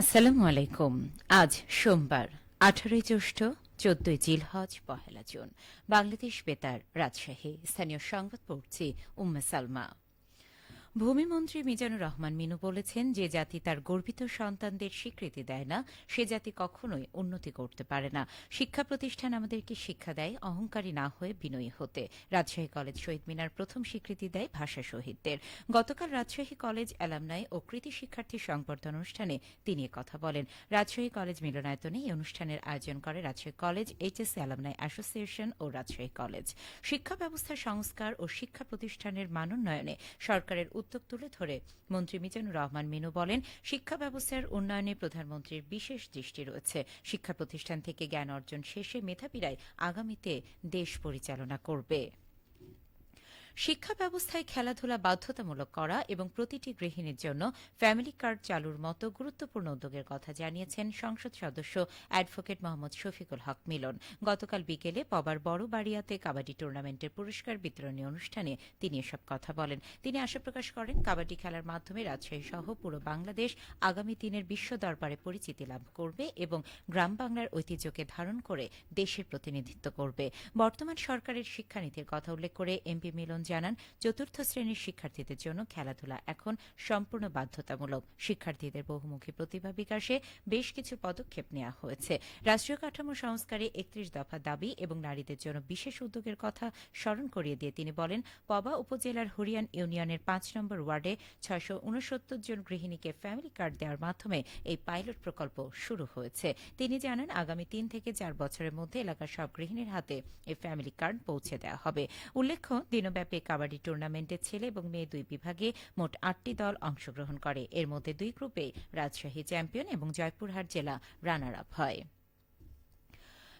আসসালামু আলাইকুম। আজ সোমবার 18 জ্যৈষ্ঠ 14 জিলহজ পহেলা জুন। বাংলাদেশ বেতার, রাজশাহী। স্থানীয় সংবাদ পড়ছি উম্মে সালমা। ভূমিমন্ত্রী মিজানুর রহমান মিনু বলেছেন, যে জাতি তার গর্বিত সন্তানদের স্বীকৃতি দেয় না সে জাতি কখনোই উন্নতি করতে পারে না। শিক্ষা প্রতিষ্ঠান আমাদেরকে শিক্ষা দেয় অহংকারী না হয়ে বিনয়ী হতে। রাজশাহী কলেজ শহীদ মিনার প্রথম স্বীকৃতি দেয় ভাষা শহীদদের। গতকাল রাজশাহী কলেজ অ্যালামনাই ও কৃতি শিক্ষার্থী সংবর্ধনা অনুষ্ঠানে তিনি কথা বলেন। রাজশাহী কলেজ মিলনায়তনে এই অনুষ্ঠানের আয়োজন করে Rajshahi college HSC alumni association ও রাজশাহী কলেজ। শিক্ষা ব্যবস্থা সংস্কার ও শিক্ষা প্রতিষ্ঠানের মানোন্নয়নে সরকারের উদ্যোগ তুলে ধরে মন্ত্রী মিজানুর রহমান মিনু বলেন, শিক্ষা ব্যবস্থার উন্নয়নে প্রধানমন্ত্রীর বিশেষ দৃষ্টি রয়েছে। শিক্ষা প্রতিষ্ঠান থেকে জ্ঞান অর্জন শেষে মেধাবীরাই আগামীতে দেশ পরিচালনা করবে। শিক্ষা ব্যবস্থায় খেলাধুলা বাধ্যতামূলক করা এবং প্রতিটি গৃহিণীর জন্য ফ্যামিলি কার্ড চালুর মতো গুরুত্বপূর্ণ উদ্যোগের কথা জানিয়েছেন সংসদ সদস্য অ্যাডভোকেট মোহাম্মদ শফিকুল হক মিলন। গতকাল বিকেলে পবার বড় বাড়িয়াতে কাবাডি টুর্নামেন্টের পুরস্কার বিতরণী অনুষ্ঠানে তিনি এসব কথা বলেন। তিনি আশা প্রকাশ করেন, কাবাডি খেলার মাধ্যমে রাজশাহী সহ পুরো বাংলাদেশ আগামী দিনের বিশ্ব দরবারে পরিচিতি লাভ করবে এবং গ্রাম বাংলার ঐতিহ্যকে ধারণ করে দেশের প্রতিনিধিত্ব করবে। বর্তমান সরকারের শিক্ষানীতির কথা উল্লেখ করে এমপি মিলন জানান, চতুর্থ শ্রেণীর শিক্ষার্থীদের জন্য খেলাধুলা এখন সম্পূর্ণ বাধ্যতামূলক। শিক্ষার্থীদের বহুমুখী প্রতিভা বিকাশে বেশ কিছু পদক্ষেপ নেওয়া হয়েছে। রাষ্ট্রীয় কাঠামো সংস্কারে 31 দফা দাবি এবং নারীদের জন্য বিশেষ উদ্যোগের কথা স্মরণ করিয়ে দিয়ে তিনি বলেন, পবা উপজেলার হরিয়ান ইউনিয়নের 5 নম্বর ওয়ার্ডে 669 জন গৃহিণীকে ফ্যামিলি কার্ড দেওয়ার মাধ্যমে এই পাইলট প্রকল্প শুরু হয়েছে। তিনি জানান, আগামী 3 থেকে 4 বছরের মধ্যে এলাকার সব গৃহিণীর হাতে এই ফ্যামিলি কার্ড পৌঁছে দেওয়া হবে। উল্লেখ্য, দিনব্যাপী কাবাডি টুর্নামেন্টে ছেলে এবং মেয়ে দুই বিভাগে মোট 8টি দল অংশগ্রহণ করে। এর মধ্যে 2 গ্রুপে রাজশাহী চ্যাম্পিয়ন এবং জয়পুরহাট জেলা রানার আপ হয়।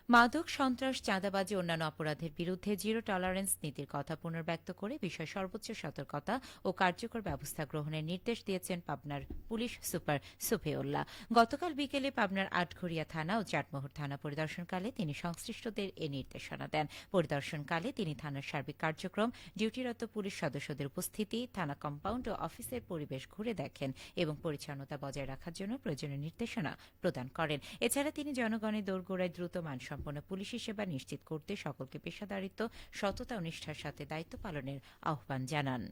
মাদক, সন্ত্রাস, চাঁদাবাজি অন্যান্য অপরাধের বিরুদ্ধে জিরো টলারেন্স নীতির কথা পুনর্ব্যক্ত করে বিষয়ে সর্বোচ্চ সতর্কতা ও কার্যকর ব্যবস্থা গ্রহণের নির্দেশ দিয়েছেন পাবনার পুলিশ সুপার সুফিউল্লাহ। গতকাল বিকেলে পাবনার আটঘরিয়া থানা ও চাটমোহর থানা পরিদর্শনকালে তিনি সংশ্লিষ্টদের এ নির্দেশনা দেন। পরিদর্শনকালে তিনি থানার সার্বিক কার্যক্রম, ডিউটিরত পুলিশ সদস্যদের উপস্থিতি, থানা কম্পাউন্ড ও অফিসের পরিবেশ ঘুরে দেখেন এবং পরিচ্ছন্নতা বজায় রাখার জন্য প্রয়োজনীয় নির্দেশনা প্রদান করেন। এছাড়া তিনি জনগণের দোরগোড়ায় দ্রুত মানসম্পন্ন পুলিশি সেবা নিশ্চিত করতে সকলকে পেশাদারিত্ব, সততা ও নিষ্ঠার সাথে দায়িত্ব পালনের আহ্বান জানান।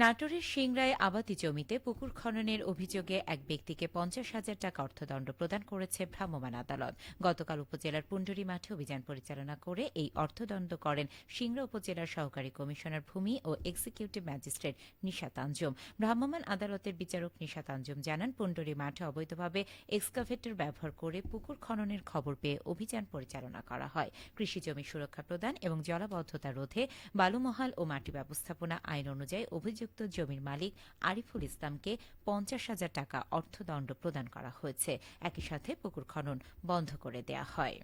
নাটোরের সিংড়ায় আবাদি জমিতে পুকুর খননের অভিযোগে এক ব্যক্তিকে 50,000 টাকা অর্থদণ্ড প্রদান করেছে ভ্রাম্যমাণ আদালত। গতকাল উপজেলার পুন্ডরী মাঠে অভিযান পরিচালনা করে এই অর্থদণ্ড করেন সিংড়া উপজেলার সহকারী কমিশনার ভূমি ও এক্সিকিউটিভ ম্যাজিস্ট্রেট নিশাত আঞ্জুম। ভ্রাম্যমাণ আদালতের বিচারক নিশাত আঞ্জুম জানান, পুন্ডরী মাঠে অবৈধভাবে এক্সকাভেটর ব্যবহার করে পুকুর খননের খবর পেয়ে অভিযান পরিচালনা করা হয়। কৃষিজমি সুরক্ষা প্রদান এবং জলাবদ্ধতা রোধে বালুমহাল ও মাটি ব্যবস্থাপনা আইন অনুযায়ী অভিযুক্ত জমির মালিক আরিফুল ইসলামকে 50,000 টাকা অর্থদণ্ড প্রদান করা হয়েছে। একই সাথে পুকুর খনন বন্ধ করে দেওয়া হয়।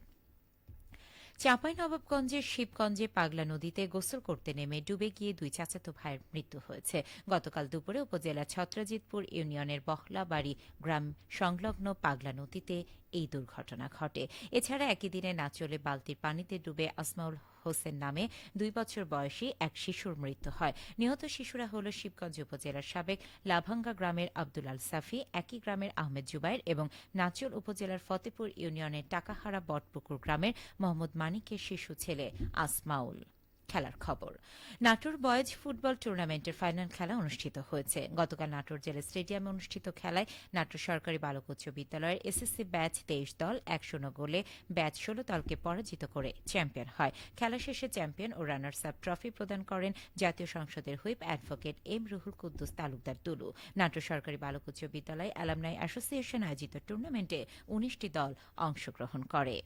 চাঁপাইনবাবগঞ্জের শিবগঞ্জে পাগলা নদীতে গোসল করতে নেমে ডুবে গিয়ে 2 চাচাতো ভাইয়ের মৃত্যু হয়েছে। গতকাল দুপুরে উপজেলার ছত্রজিৎপুর ইউনিয়নের বহলাবাড়ি গ্রাম সংলগ্ন পাগলা নদীতে এই দুর্ঘটনা ঘটে। এছাড়া একই দিনে নাচলে বালতির পানিতে ডুবে আসমাউল হোসেন নামে 2 বছর বয়সী এক শিশুর মৃত্যু হয়। নিহত শিশুরা হল শিবগঞ্জ উপজেলার সাবেক লাভাঙ্গা গ্রামের আব্দুল আল সাফি, একই গ্রামের আহমেদ জুবাইর এবং নাচল উপজেলার ফতেপুর ইউনিয়নের টাকাহারা বটপুকুর গ্রামের মোহাম্মদ মানিকের শিশু ছেলে আসমাউল। খেলার খবর, নাটোর বয়েজ ফুটবল টুর্নামেন্টের ফাইনাল খেলা অনুষ্ঠিত হয়েছে। গতকাল নাটোর জেলা স্টেডিয়ামে অনুষ্ঠিত খেলায় নাটোর সরকারি বালক উচ্চ বিদ্যালয়ের এসএসসি ব্যাচ 23 দল 1-0 গোলে ব্যাচ 16 দলকে পরাজিত করে চ্যাম্পিয়ন হয়। খেলা শেষে চ্যাম্পিয়ন ও রানার্স আপ ট্রফি প্রদান করেন জাতীয় সংসদের হুইপ অ্যাডভোকেট এম রুহুল কুদ্দুস তালুকদার দুলু। নাটোর সরকারি বালক উচ্চ বিদ্যালয় অ্যালামনাই অ্যাসোসিয়েশন আয়োজিত টুর্নামেন্টে 19টি দল অংশগ্রহণ করে।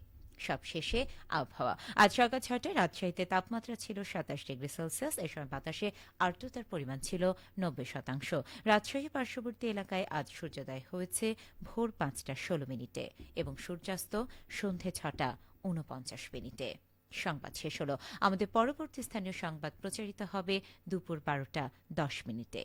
সবশেষে আবহাওয়া, আজ সকাল 6টায় রাজশাহীতে তাপমাত্রা ছিল 27 ডিগ্রি সেলসিয়াস। এ সময় বাতাসে আর্দ্রতার পরিমাণ ছিল 90%। রাজশাহী পার্শ্ববর্তী এলাকায় আজ সূর্যোদয় হয়েছে ভোর 5টা 16 মিনিটে এবং সূর্যাস্ত সন্ধে 6টা 49 মিনিটে। সংবাদ শেষ হল। আমাদের পরবর্তী স্থানীয় সংবাদ প্রচারিত হবে দুপুর 12টা 10 মিনিটে।